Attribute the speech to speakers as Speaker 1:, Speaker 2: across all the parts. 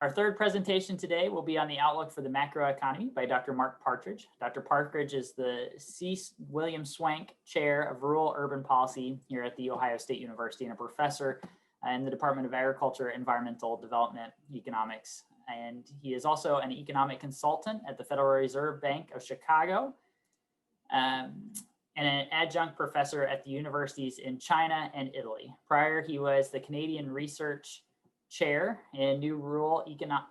Speaker 1: Our third presentation today will be on the outlook for the macroeconomy by Dr. Mark Partridge. Dr. Partridge is the C. William Swank Chair of Rural Urban Policy here at The Ohio State University and a professor in the Department of Agriculture, Environmental Development, Economics. And he is also an economic consultant at the Federal Reserve Bank of Chicago and an adjunct professor at the universities in China and Italy. Prior, he was the Canadian Research Chair in New Rural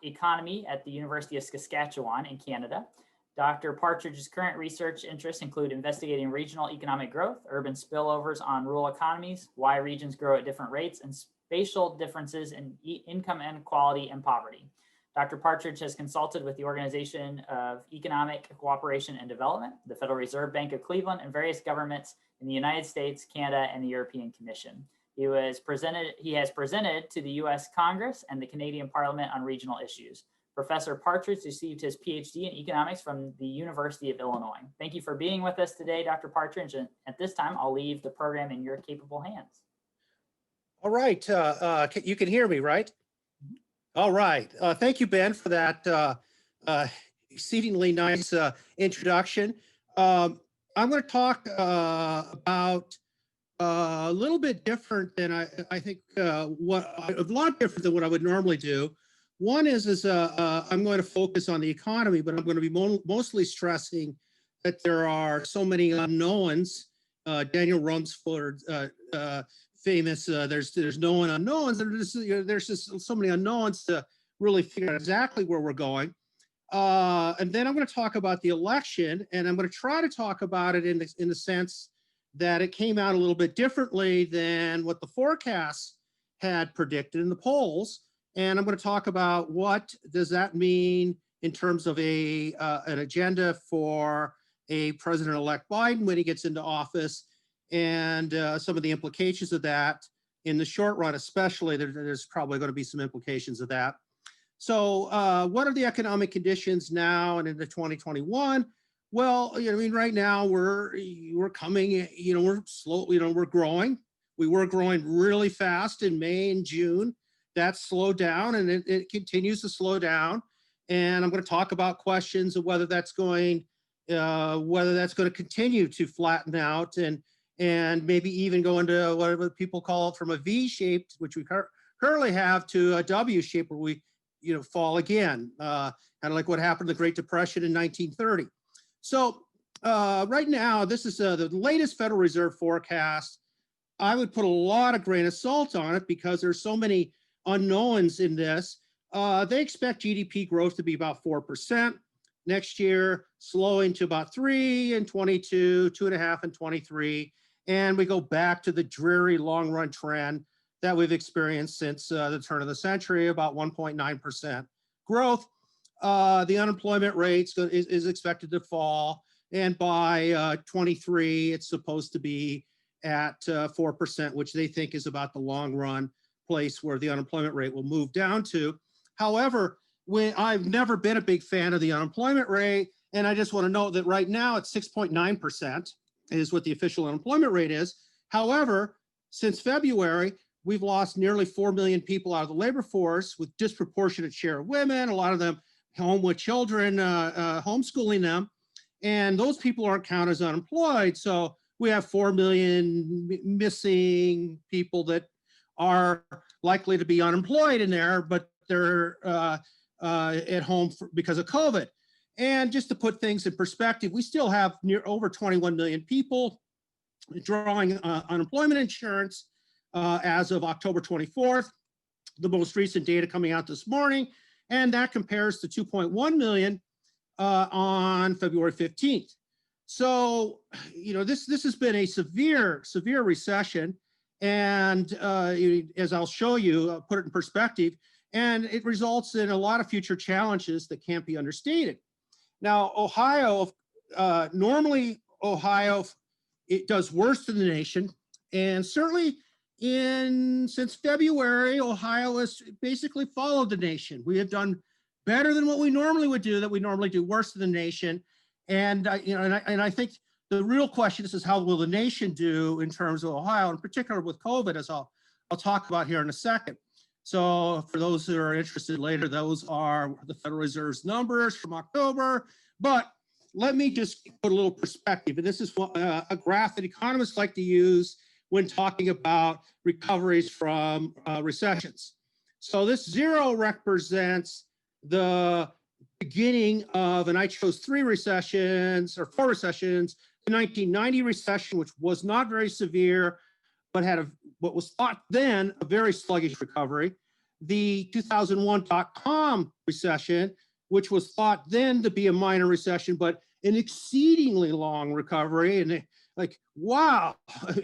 Speaker 1: Economy at the University of Saskatchewan in Canada. Dr. Partridge's current research interests include investigating regional economic growth, urban spillovers on rural economies, why regions grow at different rates, and spatial differences in income inequality and poverty. Dr. Partridge has consulted with the Organization of Economic Cooperation and Development, the Federal Reserve Bank of Cleveland, and various governments in the United States, Canada, and the European Commission. He has presented to the U.S. Congress and the Canadian Parliament on regional issues. Professor Partridge received his PhD in economics from the University of Illinois. Thank you for being with us today, Dr. Partridge. And at this time, I'll leave the program in your capable hands.
Speaker 2: All right. You can hear me, right? All right. Thank you, Ben, for that exceedingly nice introduction. I'm going to talk about a little bit different than I think a lot different than what I would normally do. One is I'm going to focus on the economy, but I'm going to be mostly stressing that there are so many unknowns. Daniel Rumsford, famous, there's known unknowns. There's just so many unknowns to really figure out exactly where we're going. And then I'm going to talk about the election, and I'm going to try to talk about it in the sense that it came out a little bit differently than what the forecasts had predicted in the polls. And I'm going to talk about what does that mean in terms of an agenda for a President-elect Biden when he gets into office, and some of the implications of that in the short run, especially. There's probably going to be some implications of that. So what are the economic conditions now and into 2021? Well, I mean, right now we're coming, we're slow, we're growing. We were growing really fast in May and June. That slowed down, and it continues to slow down. And I'm going to talk about questions of whether that's going to continue to flatten out and maybe even go into whatever people call it, from a V-shaped, which we currently have, to a W-shape where we, fall again, kind of like what happened in the Great Depression in 1930. So right now, this is the latest Federal Reserve forecast. I would put a lot of grain of salt on it because there's so many unknowns in this. They expect GDP growth to be about 4% next year, slowing to about 3 in 22, 2.5 in 23. And we go back to the dreary long run trend that we've experienced since the turn of the century, about 1.9% growth. The unemployment rate is expected to fall, and by 23, it's supposed to be at 4%, which they think is about the long run place where the unemployment rate will move down to. However, I've never been a big fan of the unemployment rate, and I just want to note that right now it's 6.9% is what the official unemployment rate is. However, since February, we've lost nearly 4 million people out of the labor force, with disproportionate share of women, a lot of them home with children, homeschooling them, and those people aren't counted as unemployed. So we have 4 million missing people that are likely to be unemployed in there, but they're at home because of COVID. And just to put things in perspective, we still have over 21 million people drawing unemployment insurance as of October 24th, the most recent data coming out this morning. And that compares to 2.1 million on February 15th. So, this has been a severe recession. And as I'll show you, I'll put it in perspective, and it results in a lot of future challenges that can't be understated. Now, Ohio, normally Ohio, it does worse than the nation. And certainly since February, Ohio has basically followed the nation. We have done better than what we normally would do, that we normally do worse than the nation. And I think the real question is how will the nation do in terms of Ohio, in particular with COVID, as I'll talk about here in a second. So for those who are interested later, those are the Federal Reserve's numbers from October. But let me just put a little perspective. And this is a graph that economists like to use when talking about recoveries from recessions. So this zero represents the beginning of, and I chose four recessions, the 1990 recession, which was not very severe, but had what was thought then a very sluggish recovery. The 2001 dot-com recession, which was thought then to be a minor recession, but an exceedingly long recovery. And like, wow,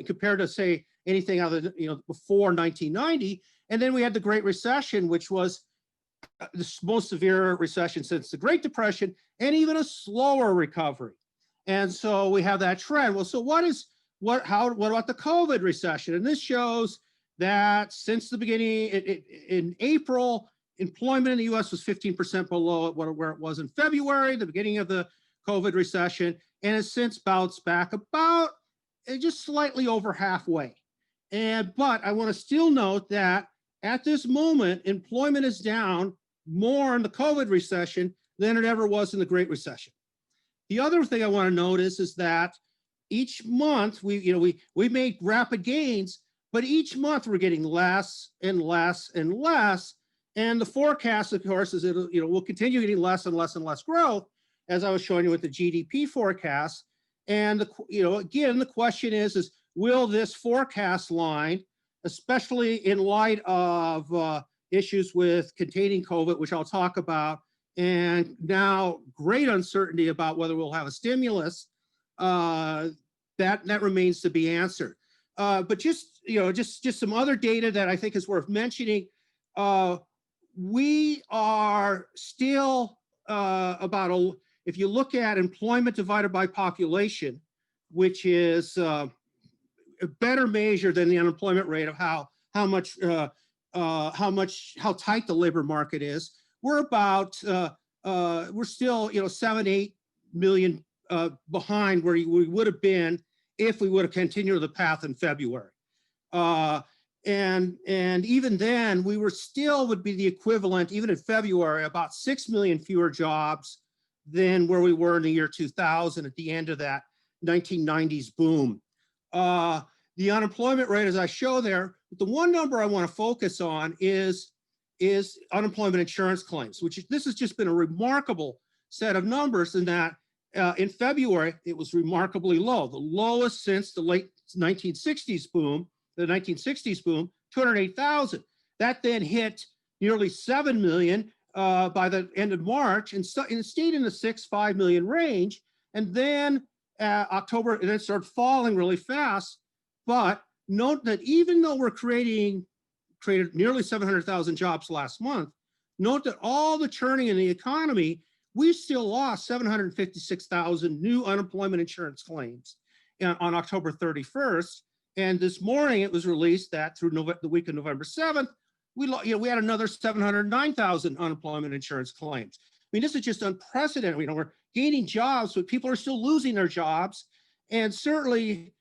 Speaker 2: compared to say anything other than, before 1990. And then we had the Great Recession, which was the most severe recession since the Great Depression, and even a slower recovery. And so we have that trend. Well, so what about the COVID recession? And this shows that since the beginning, in April, employment in the US was 15% below where it was in February, the beginning of the COVID recession, and has since bounced back about just slightly over halfway. But I want to still note that at this moment, employment is down more in the COVID recession than it ever was in the Great Recession. The other thing I want to notice is that each month we made rapid gains, but each month we're getting less and less and less. And the forecast, of course, is we'll continue getting less and less and less growth, as I was showing you with the GDP forecast. And again, the question is will this forecast line, especially in light of issues with containing COVID, which I'll talk about, and now great uncertainty about whether we'll have a stimulus, that remains to be answered. But just some other data that I think is worth mentioning. We are still if you look at employment divided by population, which is a better measure than the unemployment rate of how tight the labor market is, we're about we're still 7-8 million behind where we would have been if we would have continued the path in February. And even then, we would be the equivalent, even in February, about 6 million fewer jobs than where we were in the year 2000 at the end of that 1990s boom. The unemployment rate, as I show there, the one number I want to focus on is unemployment insurance claims, this has just been a remarkable set of numbers in that in February, it was remarkably low, the lowest since the late 1960s boom, 208,000. That then hit nearly 7 million by the end of March and stayed in the 6-5 million range. And then October, and then started falling really fast. But note that even though we're created nearly 700,000 jobs last month, note that all the churning in the economy, we still lost 756,000 new unemployment insurance claims on October 31st. And this morning it was released that through the week of November 7th, we had another 709,000 unemployment insurance claims. I mean, this is just unprecedented. We're gaining jobs, but people are still losing their jobs. And certainly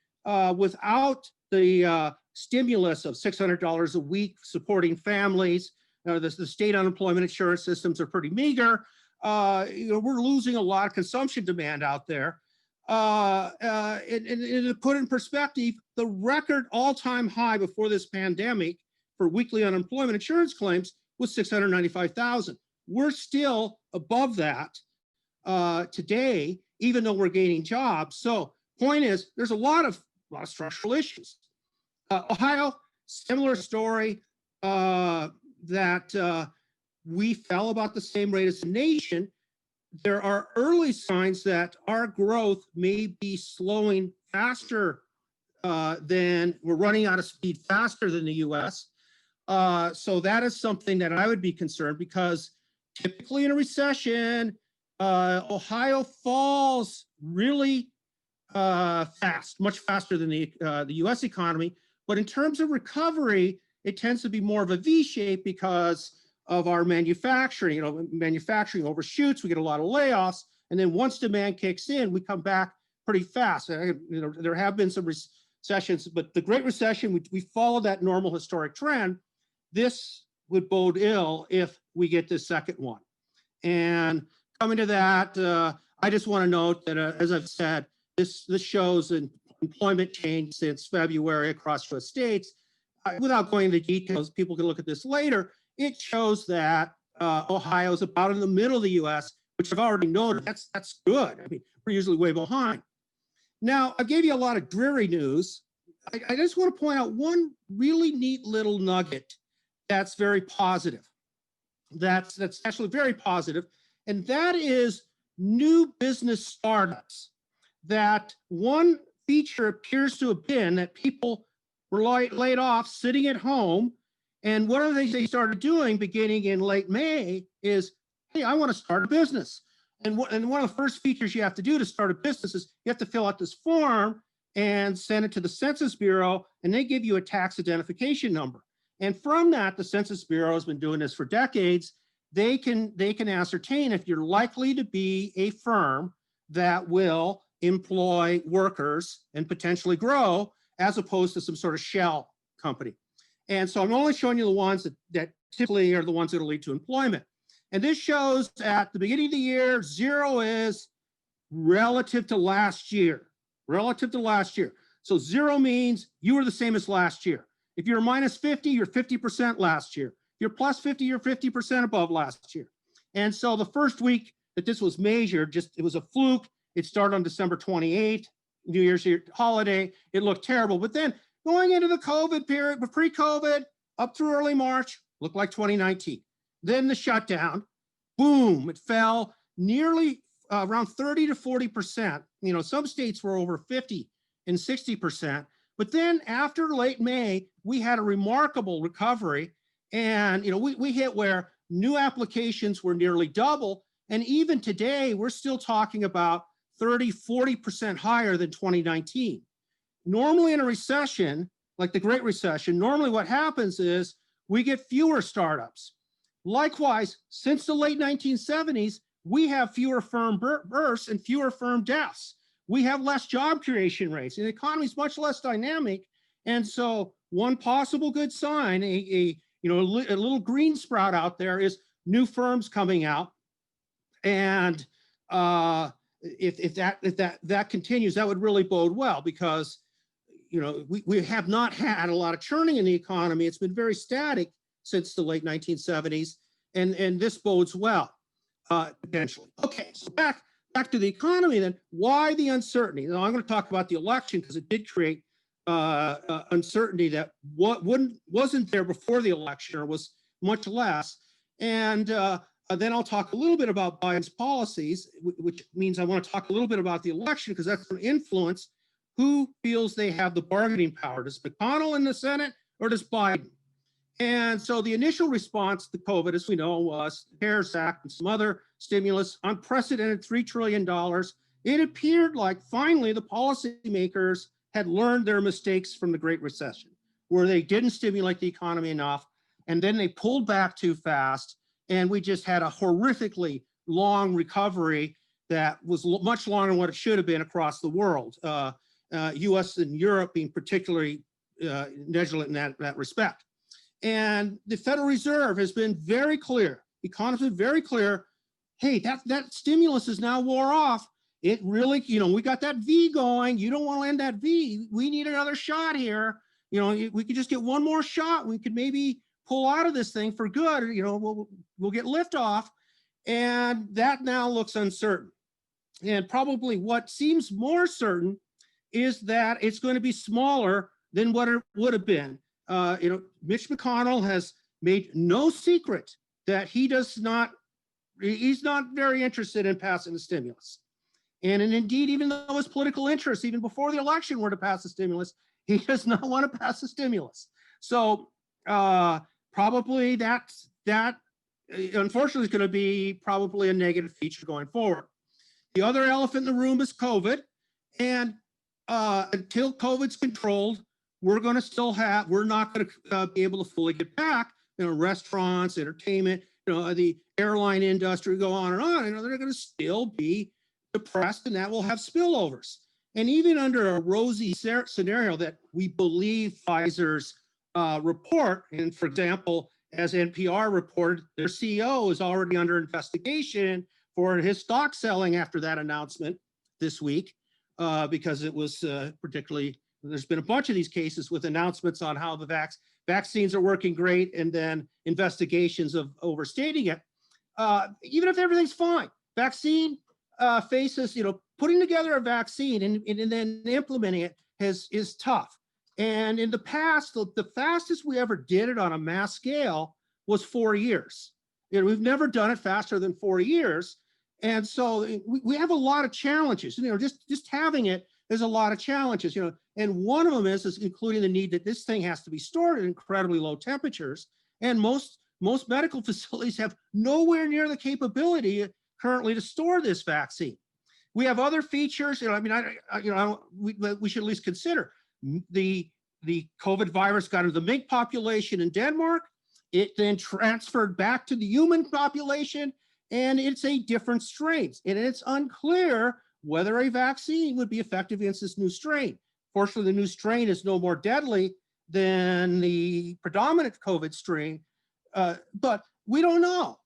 Speaker 2: without the stimulus of $600 a week supporting families, the state unemployment insurance systems are pretty meager. We're losing a lot of consumption demand out there. And to put in perspective, the record all-time high before this pandemic for weekly unemployment insurance claims was 695,000. We're still above that today, even though we're gaining jobs. So point is, there's a lot of structural issues. Ohio, similar story, that we fell about the same rate as the nation. There are early signs that our growth may be slowing faster than we're running out of speed faster than the US. So that is something that I would be concerned, because typically in a recession, Ohio falls really fast, much faster than the US economy. But in terms of recovery, it tends to be more of a V shape because of our manufacturing. Manufacturing overshoots, we get a lot of layoffs, and then once demand kicks in, we come back pretty fast. There have been some recessions, but the Great Recession, we followed that normal historic trend. This would bode ill if we get this second one. And coming to that, I just want to note that, as I've said, this shows an employment change since February across US states. Without going into details, people can look at this later. It shows that Ohio is about in the middle of the US, which I've already noted. That's good. I mean, we're usually way behind. Now, I gave you a lot of dreary news. I just want to point out one really neat little nugget that's very positive. That's actually very positive, and that is new business startups. That one feature appears to have been that people were laid off, sitting at home, and one of the things they started doing beginning in late May is, hey, I want to start a business. And one of the first features you have to do to start a business is you have to fill out this form and send it to the Census Bureau, and they give you a tax identification number. And from that, the Census Bureau has been doing this for decades. They can ascertain if you're likely to be a firm that will employ workers and potentially grow, as opposed to some sort of shell company. And so I'm only showing you the ones that typically are the ones that will lead to employment. And this shows at the beginning of the year, 0 is relative to last year, relative to last year. So 0 means you were the same as last year. If you're minus 50, you're 50% last year. If you're plus 50, you're 50% above last year. And so the first week that this was measured, it was a fluke. It started on December 28th, New Year's holiday. It looked terrible. But then going into the COVID period, but pre-COVID, up through early March, looked like 2019. Then the shutdown, boom, it fell nearly around 30 to 40%. You know, some states were over 50 and 60%. But then after late May, we had a remarkable recovery. And, you know, we hit where new applications were nearly double. And even today, we're still talking about 30, 40% higher than 2019. Normally in a recession, like the Great Recession, normally what happens is we get fewer startups. Likewise, since the late 1970s, we have fewer firm births and fewer firm deaths. We have less job creation rates, and the economy is much less dynamic. And so one possible good sign, a little green sprout out there, is new firms coming out. And if that continues, that would really bode well, because you know we have not had a lot of churning in the economy. It's been very static since the late 1970s, and this bodes well potentially. Okay, so back to the economy then. Why the uncertainty? Now I'm going to talk about the election because it did create uncertainty that wasn't there before the election, or was much less. And then I'll talk a little bit about Biden's policies, which means I want to talk a little bit about the election, because that's going to influence who feels they have the bargaining power. Does McConnell in the Senate, or does Biden? And so the initial response to COVID, as we know, was the CARES Act and some other stimulus, unprecedented $3 trillion. It appeared like finally the policymakers had learned their mistakes from the Great Recession, where they didn't stimulate the economy enough, and then they pulled back too fast, and we just had a horrifically long recovery that was much longer than what it should have been across the world. US and Europe being particularly negligent in that respect. And the Federal Reserve has been very clear, economists have been very clear, hey, that stimulus is now wore off. It really, we got that V going. You don't want to end that V. We need another shot here. We could just get one more shot. We could maybe pull out of this thing for good. We'll get liftoff. And that now looks uncertain. And probably what seems more certain is that it's going to be smaller than what it would have been. Mitch McConnell has made no secret that he's not very interested in passing the stimulus. And indeed, even though his political interests, even before the election, were to pass the stimulus, he does not want to pass the stimulus. So probably that unfortunately is going to be probably a negative feature going forward. The other elephant in the room is COVID. And until COVID's controlled, we're not going to be able to fully get back. Restaurants, entertainment, the airline industry, go on, and they're going to still be depressed, and that will have spillovers. And even under a rosy scenario that we believe Pfizer's report, and for example, as NPR reported, their CEO is already under investigation for his stock selling after that announcement this week, because it was particularly, there's been a bunch of these cases with announcements on how the vaccines are working great and then investigations of overstating it. Even if everything's fine, vaccine faces, putting together a vaccine and then implementing it is tough. And in the past, the fastest we ever did it on a mass scale was 4 years. We've never done it faster than 4 years. And so we have a lot of challenges. Just having it is a lot of challenges. And one of them is including the need that this thing has to be stored at incredibly low temperatures. And most medical facilities have nowhere near the capability currently to store this vaccine. We have other features. We should at least consider. The COVID virus got into the mink population in Denmark. It then transferred back to the human population, and it's a different strain. And it's unclear whether a vaccine would be effective against this new strain. Fortunately, the new strain is no more deadly than the predominant COVID strain, but we don't know.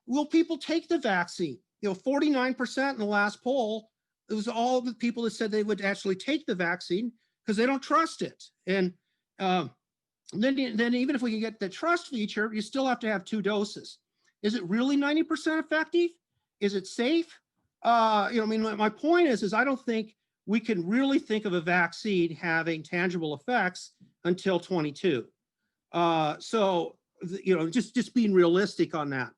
Speaker 2: Will people take the vaccine? 49% in the last poll, it was all the people that said they would actually take the vaccine because they don't trust it. And then even if we can get the trust feature, you still have to have 2 doses. Is it really 90% effective? Is it safe? My point is I don't think we can really think of a vaccine having tangible effects until 22. Just being realistic on that.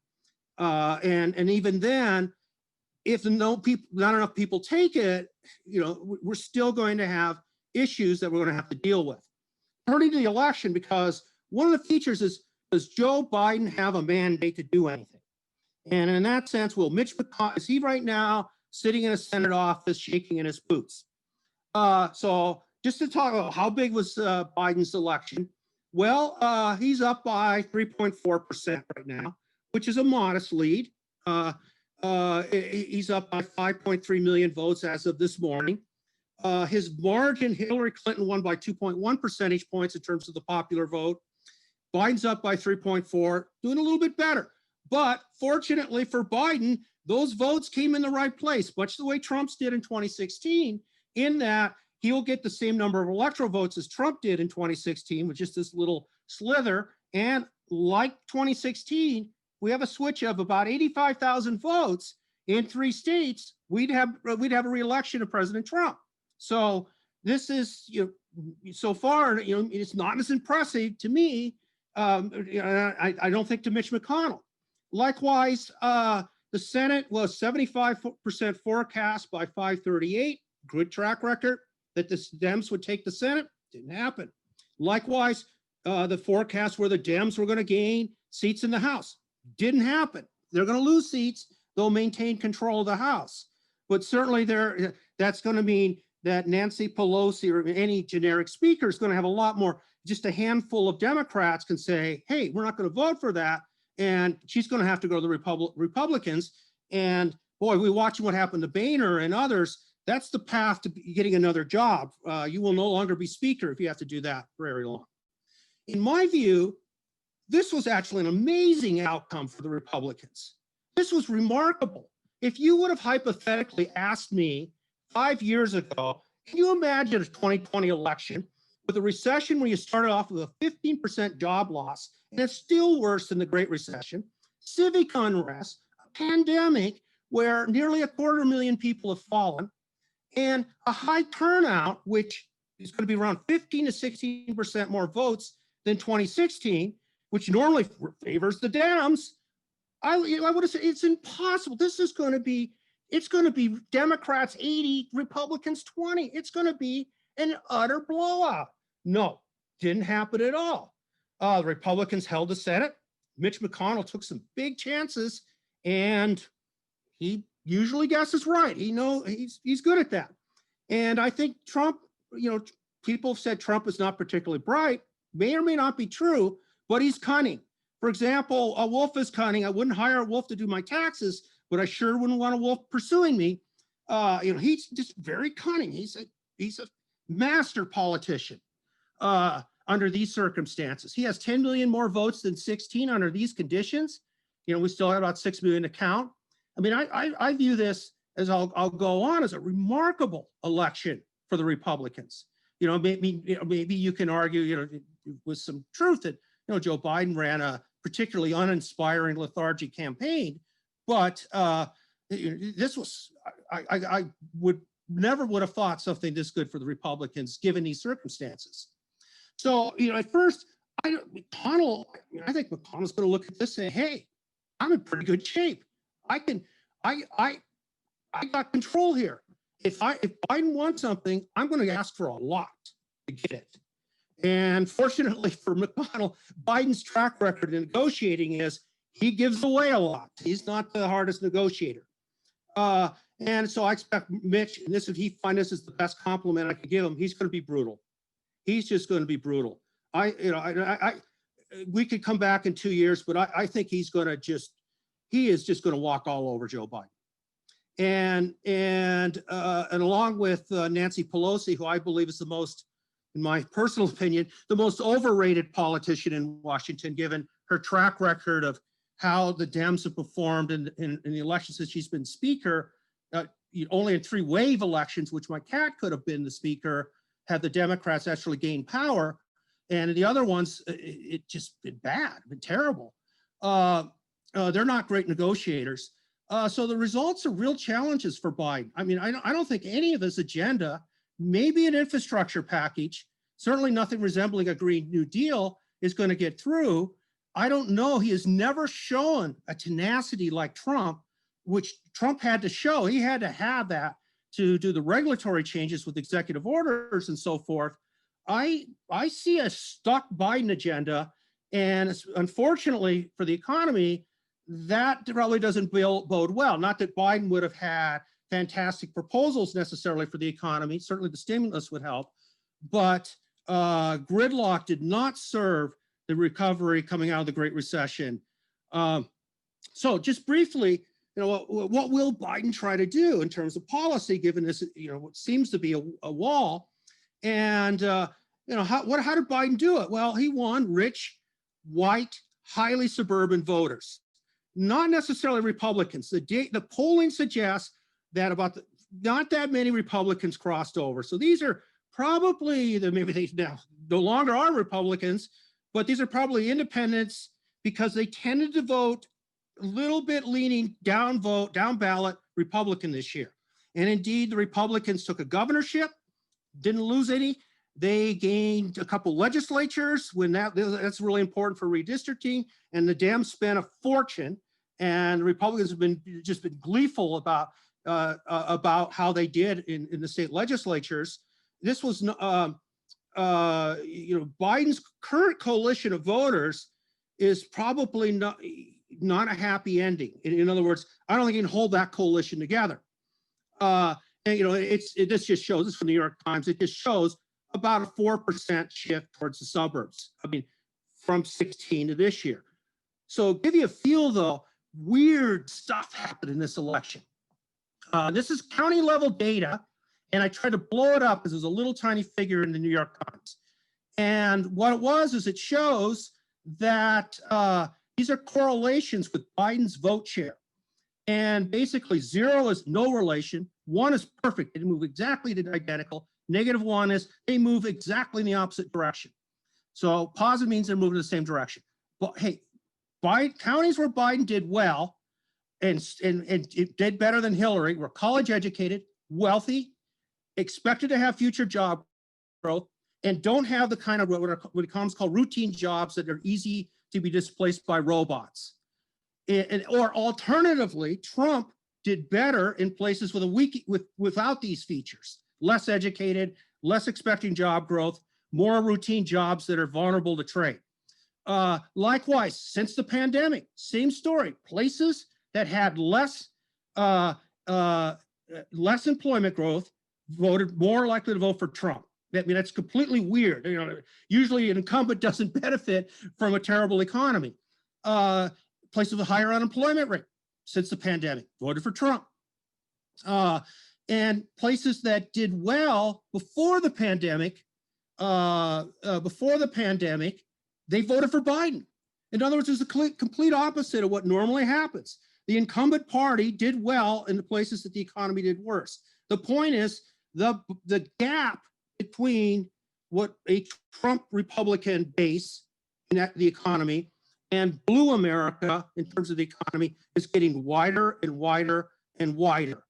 Speaker 2: And even then, if not enough people take it, we're still going to have issues that we're going to have to deal with. Turning to the election, because one of the features is, does Joe Biden have a mandate to do anything? And in that sense, will Mitch McConnell, is he right now sitting in a Senate office shaking in his boots? So just to talk about how big was Biden's election, well, he's up by 3.4% right now, which is a modest lead. He's up by 5.3 million votes as of this morning. His margin, Hillary Clinton won by 2.1 percentage points in terms of the popular vote. Biden's up by 3.4, doing a little bit better. But fortunately for Biden, those votes came in the right place, much the way Trump's did in 2016, in that he'll get the same number of electoral votes as Trump did in 2016, with just this little slither. And like 2016, we have a switch of about 85,000 votes in 3 states. We'd have a re-election of President Trump. So this is, so far, it's not as impressive to me. I don't think to Mitch McConnell. Likewise, the Senate was 75% forecast by 538. Good track record that the Dems would take the Senate. Didn't happen. Likewise, the forecast where the Dems were going to gain seats in the House. Didn't happen. They're going to lose seats. They'll maintain control of the House. But certainly that's going to mean that Nancy Pelosi or any generic speaker is going to have a lot more. Just a handful of Democrats can say, hey, we're not going to vote for that. And she's going to have to go to the Republicans. And boy, we watching what happened to Boehner and others. That's the path to getting another job. You will no longer be speaker if you have to do that very long. In my view, this was actually an amazing outcome for the Republicans. This was remarkable. If you would have hypothetically asked me 5 years ago, can you imagine a 2020 election with a recession where you started off with a 15% job loss, and it's still worse than the Great Recession, civic unrest, a pandemic where nearly 250,000 people have fallen, and a high turnout, which is going to be around 15 to 16% more votes than 2016, which normally favors the Dems. I would have said it's impossible. This is going to be, it's going to be Democrats 80, Republicans 20. It's going to be an utter blowout. No, didn't happen at all. The Republicans held the Senate. Mitch McConnell took some big chances, and he usually guesses right. He's good at that. And I think Trump, people have said Trump is not particularly bright, may or may not be true, but he's cunning. For example, a wolf is cunning. I wouldn't hire a wolf to do my taxes, but I sure wouldn't want a wolf pursuing me. He's just very cunning. He's a master politician. under these circumstances. He has 10 million more votes than 16 under these conditions. You know, we still have about 6 million to count. I mean, I view this as I'll go on as a remarkable election for the Republicans. You know, maybe you can argue, you know, with some truth that, you know, Joe Biden ran a particularly uninspiring, lethargic campaign, but this was, I would have thought something this good for the Republicans given these circumstances. So, you know, at first, I think McConnell's going to look at this and say, hey, I'm in pretty good shape. I got control here. If Biden wants something, I'm going to ask for a lot to get it. And fortunately for McConnell, Biden's track record in negotiating is he gives away a lot. He's not the hardest negotiator. And so I expect Mitch, and if he finds this is the best compliment I could give him, he's going to be brutal. He's just going to be brutal. We could come back in 2 years, but I think he is just going to walk all over Joe Biden. And along with Nancy Pelosi, who I believe is the most, in my personal opinion, the most overrated politician in Washington, given her track record of how the Dems have performed in the elections since she's been speaker, only in 3 wave elections, which my cat could have been the speaker, had the Democrats actually gained power. And in the other ones, it just been bad, been terrible. They're not great negotiators. So the results are real challenges for Biden. I mean, I don't think any of his agenda, maybe an infrastructure package, certainly nothing resembling a Green New Deal, is going to get through. I don't know. He has never shown a tenacity like Trump, which Trump had to show. He had to have that to do the regulatory changes with executive orders and so forth. I see a stuck Biden agenda, and unfortunately for the economy, that probably doesn't bode well. Not that Biden would have had fantastic proposals necessarily for the economy. Certainly the stimulus would help, but gridlock did not serve the recovery coming out of the Great Recession. So just briefly, you know, what will Biden try to do in terms of policy, given this, you know, what seems to be a wall? And, you know, how did Biden do it? Well, he won rich, white, highly suburban voters, not necessarily Republicans. The polling suggests that not that many Republicans crossed over. So these are probably, maybe they now no longer are Republicans, but these are probably independents because they tended to vote a little bit leaning down ballot Republican this year. And indeed, the Republicans took a governorship, didn't lose any. They gained a couple legislatures when that's really important for redistricting. And the Dems spent a fortune, and the Republicans have been gleeful about how they did in the state legislatures. This was, you know, Biden's current coalition of voters is probably not a happy ending. In other words, I don't think he can hold that coalition together. And you know, this just shows, this is from the New York Times, it just shows about a 4% shift towards the suburbs. I mean, from 16 to this year. So give you a feel though, weird stuff happened in this election. This is county level data, and I tried to blow it up because there's a little tiny figure in the New York Times. And what it was is it shows that these are correlations with Biden's vote share. And basically 0 is no relation, 1 is perfect, they move exactly identical, -1 is they move exactly in the opposite direction. So positive means they're moving in the same direction. But hey, counties where Biden did well and it did better than Hillary were college educated, wealthy, expected to have future job growth, and don't have the kind of what economists call routine jobs that are easy to be displaced by robots. Or alternatively, Trump did better in places without these features. Less educated, less expecting job growth, more routine jobs that are vulnerable to trade. Likewise, since the pandemic, same story. Places that had less employment growth voted more likely to vote for Trump. I mean, that's completely weird. You know, usually an incumbent doesn't benefit from a terrible economy. Places with a higher unemployment rate since the pandemic voted for Trump. And places that did well before the pandemic before the pandemic, they voted for Biden. In other words, it's the complete opposite of what normally happens. The incumbent party did well in the places that the economy did worse. The point is the gap between what a Trump Republican base in the economy and blue America in terms of the economy is getting wider and wider and wider.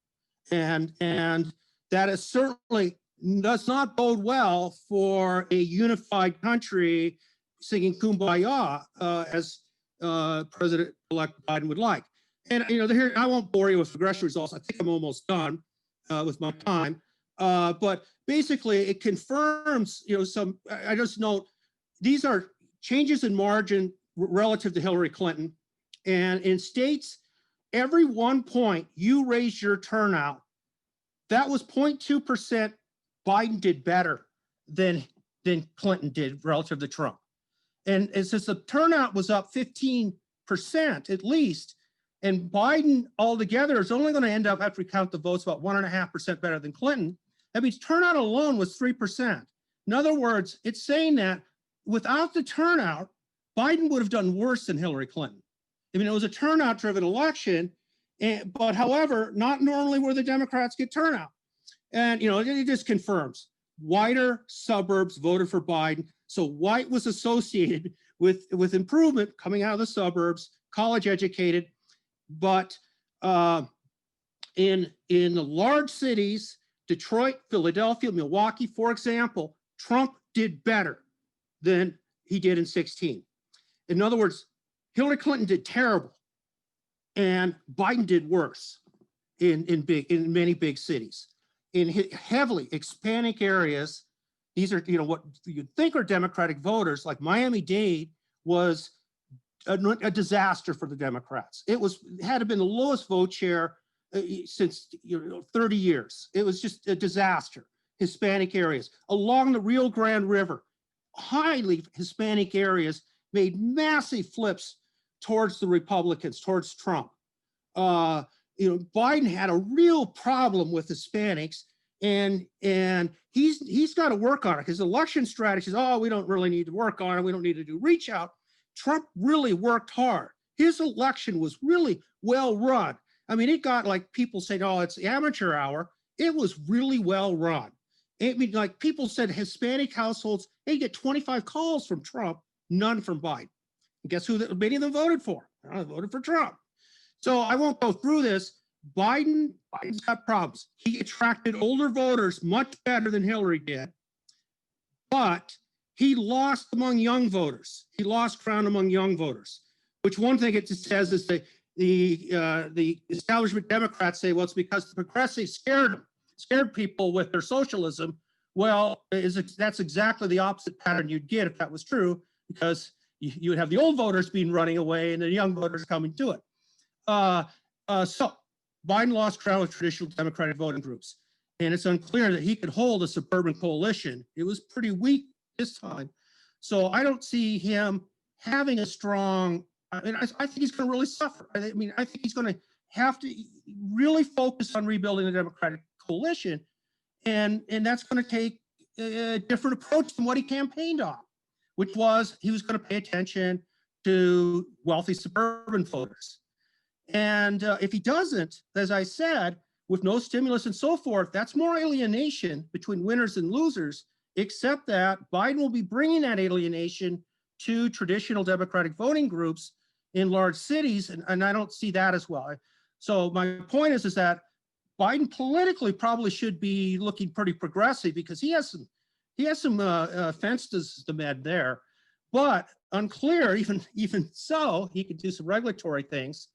Speaker 2: And that is certainly does not bode well for a unified country singing Kumbaya as President-elect Biden would like. And here I won't bore you with regression results. I think I'm almost done with my time. But basically, it confirms, some. I just note these are changes in margin relative to Hillary Clinton, and in states, every 1 point you raise your turnout, that was 0.2%. Biden did better than Clinton did relative to Trump. And since the turnout was up 15% at least, and Biden altogether is only going to end up, after we count the votes, about 1.5% better than Clinton, that means turnout alone was 3%. In other words, it's saying that without the turnout, Biden would have done worse than Hillary Clinton. I mean, it was a turnout-driven election, but however, not normally where the Democrats get turnout. And, it just confirms wider suburbs voted for Biden. So white was associated with improvement coming out of the suburbs, college educated. But in the large cities, Detroit, Philadelphia, Milwaukee, for example, Trump did better than he did in 2016. In other words, Hillary Clinton did terrible, and Biden did worse in many big cities. In heavily Hispanic areas, these are what you'd think are Democratic voters, like Miami-Dade was a disaster for the Democrats. It had been the lowest vote share since 30 years. It was just a disaster. Hispanic areas along the Rio Grande River, highly Hispanic areas made massive flips towards the Republicans, towards Trump. Biden had a real problem with Hispanics, and he's got to work on it. His election strategy is, we don't really need to work on it. We don't need to do reach out. Trump really worked hard. His election was really well run. I mean, it got like people saying, it's amateur hour. It was really well run. I mean, like people said, Hispanic households, they get 25 calls from Trump, none from Biden. And guess who many of them voted for? They voted for Trump. So I won't go through this. Biden's got problems. He attracted older voters much better than Hillary did, but he lost among young voters. He lost ground among young voters, which one thing it says is the establishment Democrats say, it's because the progressives scared people with their socialism. Well, that's exactly the opposite pattern you'd get if that was true, because you would have the old voters being running away and the young voters coming to it. So Biden lost ground with traditional Democratic voting groups, and it's unclear that he could hold a suburban coalition. It was pretty weak this time. So I don't see him having a strong, I think he's going to really suffer. I think he's going to have to really focus on rebuilding the Democratic coalition, and that's going to take a different approach than what he campaigned on, which was he was going to pay attention to wealthy suburban voters. And if he doesn't, as I said, with no stimulus and so forth, that's more alienation between winners and losers, except that Biden will be bringing that alienation to traditional Democratic voting groups in large cities, and I don't see that as well. So my point is that Biden politically probably should be looking pretty progressive, because he has some fences to mend there, but unclear, even so, he could do some regulatory things.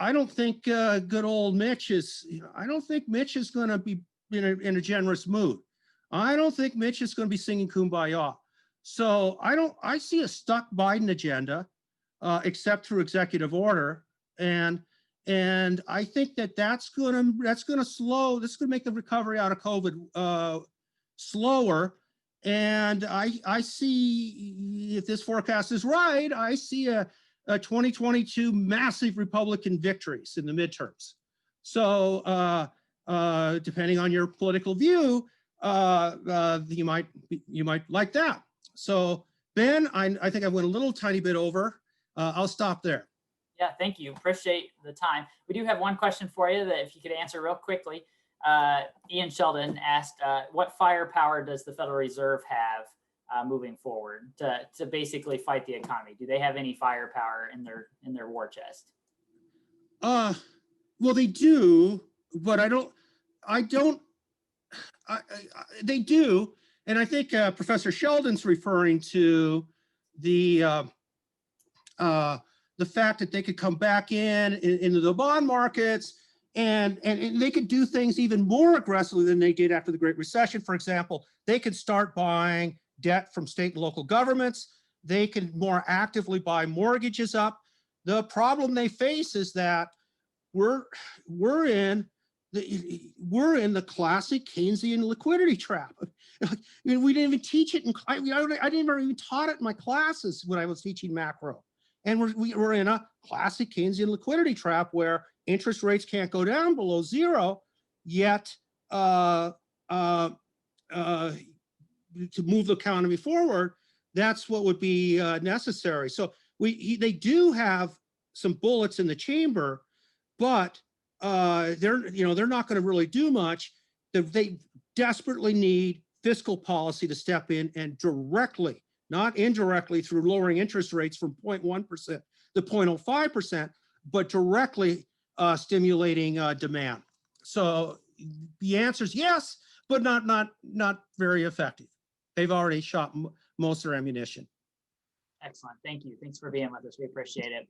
Speaker 2: I don't think good old Mitch is, I don't think Mitch is going to be in a generous mood. I don't think Mitch is going to be singing Kumbaya. So I see a stuck Biden agenda, except through executive order. And I think that's going to make the recovery out of COVID slower. And I see, if this forecast is right, I see a 2022 massive Republican victories in the midterms. So depending on your political view, you might like that. So Ben, I think I went a little tiny bit over. I'll stop there.
Speaker 1: Yeah, thank you. Appreciate the time. We do have one question for you that if you could answer real quickly. Ian Sheldon asked, what firepower does the Federal Reserve have moving forward to basically fight the economy? Do they have any firepower in their war chest?
Speaker 2: Well, they do, but they do. And I think Professor Sheldon's referring to the fact that they could come back into the bond markets and they could do things even more aggressively than they did after the Great Recession. For example, they could start buying debt from state and local governments. They can more actively buy mortgages up. The problem they face is that we're in the classic Keynesian liquidity trap. I mean, we didn't even teach it I didn't even taught it in my classes when I was teaching macro. And we're in a classic Keynesian liquidity trap where interest rates can't go down below zero, yet to move the economy forward, that's what would be necessary. So they do have some bullets in the chamber, but they're not going to really do much. They desperately need fiscal policy to step in and directly, not indirectly through lowering interest rates from 0.1% to 0.05%, but directly stimulating demand. So the answer is yes, but not very effective. They've already shot most of their ammunition.
Speaker 1: Excellent. Thank you. Thanks for being with us. We appreciate it.